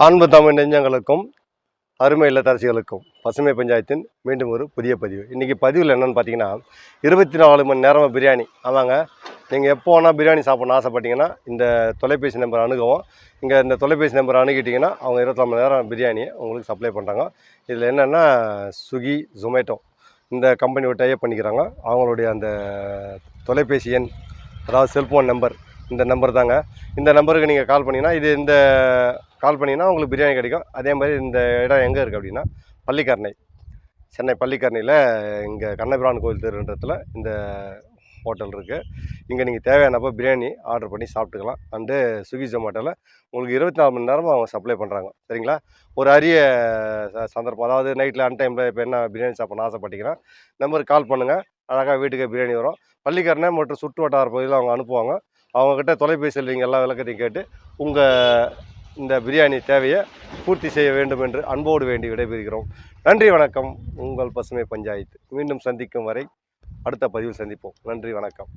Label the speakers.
Speaker 1: அன்பு தமிழ் நெஞ்சங்களுக்கும் அருமை இல்லத்தரசிகளுக்கும் பசுமை பஞ்சாயத்தின் மீண்டும் ஒரு புதிய பதிவு. இன்றைக்கி பதிவில் என்னென்னு பார்த்தீங்கன்னா 24 மணி நேரமாக பிரியாணி. ஆமாங்க, நீங்கள் எப்போ வேணால் பிரியாணி சாப்பிட்ணுன்னு ஆசைப்பட்டீங்கன்னா இந்த தொலைபேசி நம்பர் அணுகவும். இங்கே இந்த தொலைபேசி நம்பர் அணுகிட்டிங்கன்னா அவங்க 24 மணி நேரம் பிரியாணியை உங்களுக்கு சப்ளை பண்ணுறாங்க. இதில் என்னென்னா ஸ்விக்கி, ஜொமேட்டோ இந்த கம்பெனியோட டைப் பண்ணிக்கிறாங்க. அவங்களுடைய அந்த தொலைபேசி எண், அதாவது செல்ஃபோன் நம்பர், இந்த நம்பர் தாங்க. இந்த நம்பருக்கு நீங்கள் கால் பண்ணிங்கன்னா இந்த கால் பண்ணிங்கன்னா உங்களுக்கு பிரியாணி கிடைக்கும். அதே மாதிரி இந்த இடம் எங்கே இருக்குது அப்படின்னா பள்ளிக்கரணை, சென்னை பள்ளிக்கரணையில் இங்கே கண்ணபிரான் கோவில் தெருன்றத்தில் இந்த ஹோட்டல் இருக்குது. இங்கே நீங்கள் தேவையானப்போ பிரியாணி ஆர்டர் பண்ணி சாப்பிட்டுக்கலாம். அண்டு ஸ்விக்கி ஜொமேட்டோவில் உங்களுக்கு 24 மணி நேரமும் அவங்க சப்ளை பண்ணுறாங்க. சரிங்களா? ஒரு அரிய சந்தர்ப்பம். அதாவது நைட்டில் அன்டைமில் இப்போ என்ன பிரியாணி சாப்பிட்ணுன்னு ஆசைப்பட்டீங்கன்னா நம்பருக்கு கால் பண்ணுங்கள். அழகாக வீட்டுக்கு பிரியாணி வரும். பள்ளிக்கரணை மற்றும் சுற்று வட்டார பகுதியில் அவங்க அனுப்புவாங்க. அவங்கக்கிட்ட தொலைபேசியில் நீங்கள் எல்லா விளக்கத்தையும் கேட்டு உங்கள் இந்த பிரியாணி தேவையை பூர்த்தி செய்ய வேண்டும் என்று அன்போடு வேண்டி விடைபெறுகிறோம். நன்றி, வணக்கம். உங்கள் பசுமை பஞ்சாயத்து. மீண்டும் சந்திக்கும் வரை அடுத்த பதிவில் சந்திப்போம். நன்றி, வணக்கம்.